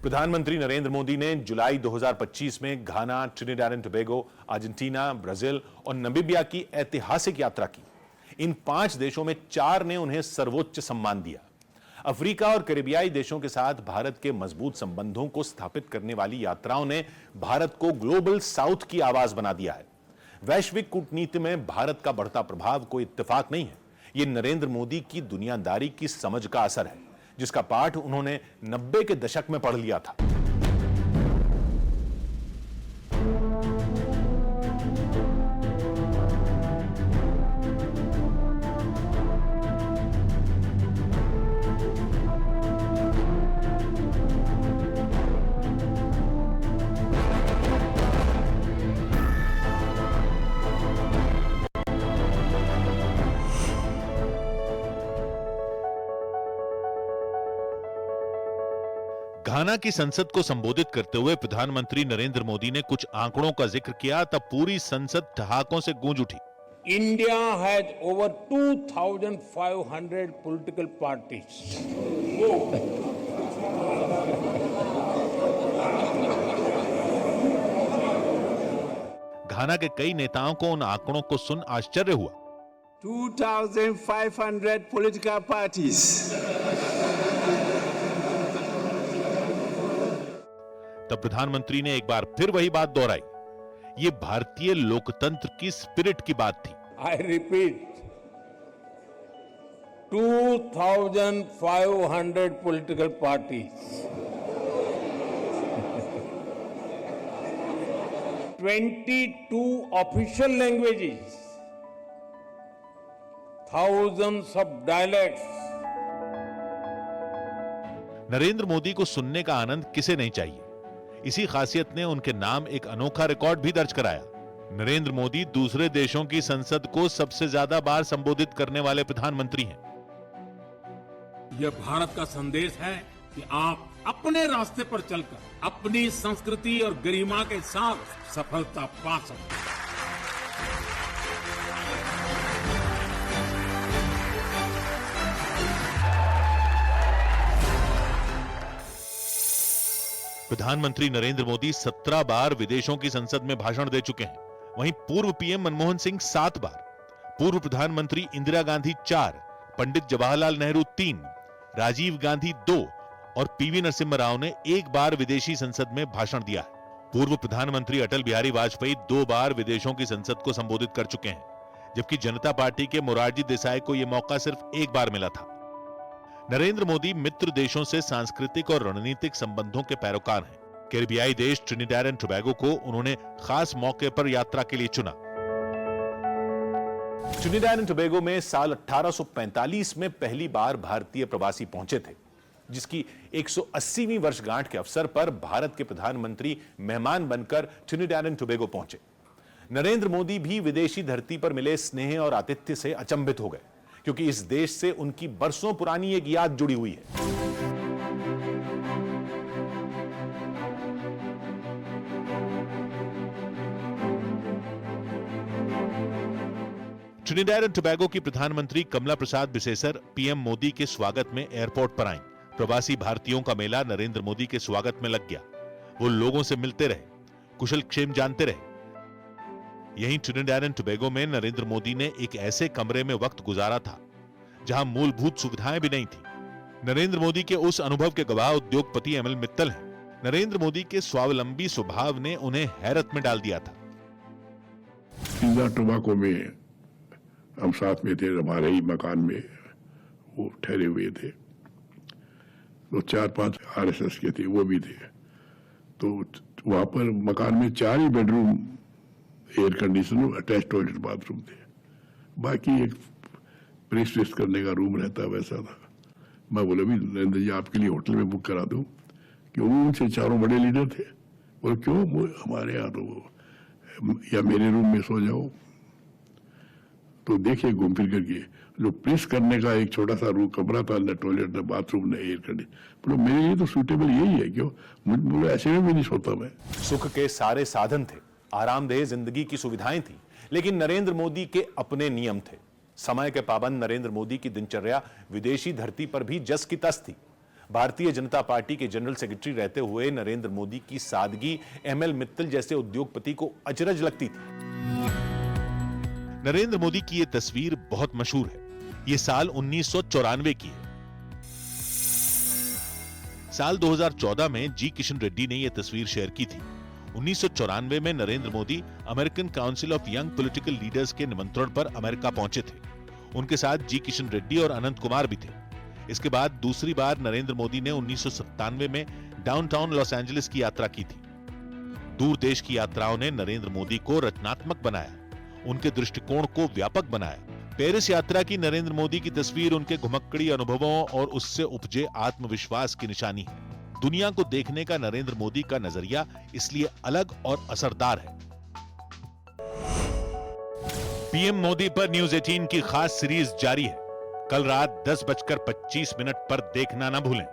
प्रधानमंत्री नरेंद्र मोदी ने जुलाई 2025 में Ghana, Trinidad and Tobago, Argentina, Brazil और नामीबिया की ऐतिहासिक यात्रा की। इन 5 देशों में 4 ने उन्हें सर्वोच्च सम्मान दिया। अफ्रीका और कैरिबियाई देशों के साथ भारत के मजबूत संबंधों को स्थापित करने वाली यात्राओं ने भारत को ग्लोबल साउथ की आवाज बना दिया है। वैश्विक कूटनीति में भारत का बढ़ता प्रभाव कोई इत्तेफाक नहीं है, यह नरेंद्र मोदी की दुनियादारी की समझ का असर है, जिसका पाठ उन्होंने 90 के दशक में पढ़ लिया था। घाना की संसद को संबोधित करते हुए प्रधानमंत्री नरेंद्र मोदी ने कुछ आंकड़ों का जिक्र किया, तब पूरी संसद ठहाकों से गूंज उठी। India has over 2,500 political parties. घाना के कई नेताओं को उन आंकड़ों को सुन आश्चर्य हुआ। 2,500 political parties. तब प्रधानमंत्री ने एक बार फिर वही बात दोहराई। ये भारतीय लोकतंत्र की स्पिरिट की बात थी। I repeat, 2,500 political parties. 22 official languages. Thousands of dialects. Narendra Modi को सुनने का आनंद किसे नहीं चाहिए। इसी खासियत ने उनके नाम एक अनोखा रिकॉर्ड भी दर्ज कराया। नरेंद्र मोदी दूसरे देशों की संसद को सबसे ज्यादा बार संबोधित करने वाले प्रधानमंत्री हैं। यह भारत का संदेश है कि आप अपने रास्ते पर चलकर अपनी संस्कृति और गरिमा के साथ सफलता पा सकते हैं। प्रधानमंत्री नरेंद्र मोदी 17 बार विदेशों की संसद में भाषण दे चुके हैं। वहीं पूर्व पीएम मनमोहन सिंह 7 बार, पूर्व प्रधानमंत्री इंदिरा गांधी 4, पंडित जवाहरलाल नेहरू 3, राजीव गांधी 2 और पीवी नरसिम्हा राव ने 1 बार विदेशी संसद में भाषण दिया है। पूर्व प्रधानमंत्री अटल बिहारी वाजपेयी 2 बार विदेशों की संसद को संबोधित कर चुके हैं, जबकि जनता पार्टी के मोरारजी देसाई को यह मौका सिर्फ 1 बार मिला था। नरेंद्र मोदी मित्र देशों से सांस्कृतिक और रणनीतिक संबंधों के पैरोकार हैं। कैरिबियाई देश ट्रिनिडाड एंड टोबैगो को उन्होंने खास मौके पर यात्रा के लिए चुना। ट्रिनिडाड एंड टोबैगो में साल 1845 में पहली बार भारतीय प्रवासी पहुंचे थे, जिसकी 180वीं वर्षगांठ के अवसर पर भारत के प्रधानमंत्री मेहमान बनकर ट्रिनिडाड एंड टोबैगो पहुंचे। नरेंद्र मोदी भी विदेशी धरती पर मिले स्नेह और आतिथ्य से अचंभित हो गए, क्योंकि इस देश से उनकी बरसों पुरानी एक याद जुड़ी हुई है। ट्रिनिडाड एंड टोबैगो की प्रधानमंत्री कमला प्रसाद बिसेसर पीएम मोदी के स्वागत में एयरपोर्ट पर आईं। प्रवासी भारतीयों का मेला नरेंद्र मोदी के स्वागत में लग गया। वो लोगों से मिलते रहे, कुशल क्षेम जानते रहे। यहीं ट्रिनिडाड एंड टोबैगो में नरेंद्र मोदी ने एक ऐसे कमरे में वक्त गुजारा था जहां मूलभूत सुविधाएं भी नहीं थी। नरेंद्र मोदी के उस अनुभव के गवाह उद्योगपति एमएल मित्तल हैं। नरेंद्र मोदी के स्वावलंबी स्वभाव ने उन्हें हैरत में डाल दिया था। टोबैगो में हम साथ में थे, हमारे ही मकान में वो ठहरे हुए थे। तो 4-5 आरएसएस के थे, वो भी थे। तो वहां पर मकान में 4 ही bedroom, air condition, attach toilet bathroom थे। बाकी एक प्रेस वेस्ट करने का रूम रहता, वैसा था। मैं बोला भी नरेंद्र जी आपके लिए होटल में बुक करा दूं, क्यों? उनसे 4 बड़े लीडर थे। बोले क्यों? हमारे यहाँ तो या मेरे रूम में सो जाओ। तो देखिए घूम फिर करके जो प्रेस करने का एक छोटा सा रूम कमरा था, न टॉयलेट न बाथरूम न एयर कंडीशन। बोलो मेरे लिए तो सूटेबल यही है, क्यों? बोलो ऐसे में भी नहीं सोता मैं। सुख के सारे साधन थे, आरामदेह जिंदगी की सुविधाएं थी, लेकिन नरेंद्र मोदी के अपने नियम थे। समय के पाबंद नरेंद्र मोदी की दिनचर्या विदेशी धरती पर भी जस की तस थी। भारतीय जनता पार्टी के जनरल सेक्रेटरी रहते हुए नरेंद्र मोदी की सादगी एमएल मित्तल जैसे उद्योगपति को अचरज लगती थी। नरेंद्र मोदी की यह तस्वीर बहुत मशहूर है। यह साल 1994 की है। साल 2014 में जी किशन रेड्डी ने यह तस्वीर शेयर की थी। 1994 में Narendra Modi American council of young political leaders के निमंत्रण पर अमेरिका पहुंचे थे। उनके साथ जी किशन रेड्डी और अनंत कुमार भी थे। इसके बाद दूसरी बार नरेंद्र मोदी ने 1997 में डाउनटाउन लॉस एंजलिस की यात्रा की थी। दूर देश की यात्राओं ने नरेंद्र मोदी को रचनात्मक बनाया, उनके दृष्टिकोण को व्यापक बनाया। पेरिस यात्रा की नरेंद्र मोदी की तस्वीर उनके घुमक्कड़ी अनुभवों और उससे उपजे आत्मविश्वास की निशानी है। दुनिया को देखने का नरेंद्र मोदी का नजरिया इसलिए अलग और असरदार है। पीएम मोदी पर न्यूज 18 की खास सीरीज जारी है। कल रात 10:25 पर देखना ना भूलें।